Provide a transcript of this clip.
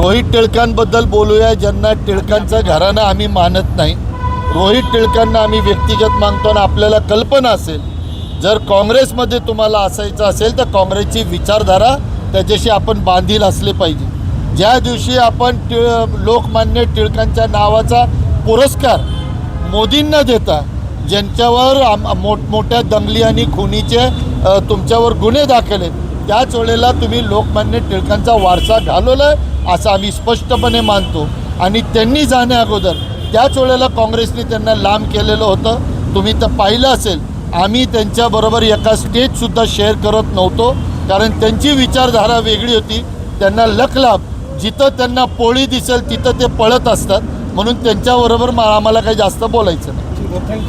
रोहित टिळकांबद्दल बोलूया, ज्यांना टिळकांचं घराणं आम्ही मानत नाही. रोहित टिळकांना आम्ही व्यक्तिगत मानतो आणि आपल्याला कल्पना असेल, जर काँग्रेसमध्ये तुम्हाला असायचं असेल तर काँग्रेसची विचारधारा त्याच्याशी आपण बांधील असले पाहिजे. ज्या दिवशी आपण लोकमान्य टिळकांच्या नावाचा पुरस्कार मोदींना देता, ज्यांच्यावर मोठमोठ्या दंगली आणि खुनीचे तुमच्यावर गुन्हे दाखल आहेत, त्याच वेळेला तुम्ही लोकमान्य टिळकांचा वारसा घालवला असं आम्ही स्पष्टपणे मानतो. आणि त्यांनी जाण्या अगोदर त्याच वेळेला काँग्रेसने त्यांना लांब केलेलं होतं. तुम्ही तर पाहिलं असेल, आम्ही त्यांच्याबरोबर एका स्टेजसुद्धा शेअर करत नव्हतो, कारण त्यांची विचारधारा वेगळी होती. त्यांना लखलाभ, जिथं त्यांना पोळी दिसेल तिथं ते पळत असतात, म्हणून त्यांच्याबरोबर आम्हाला काही जास्त बोलायचं नाही.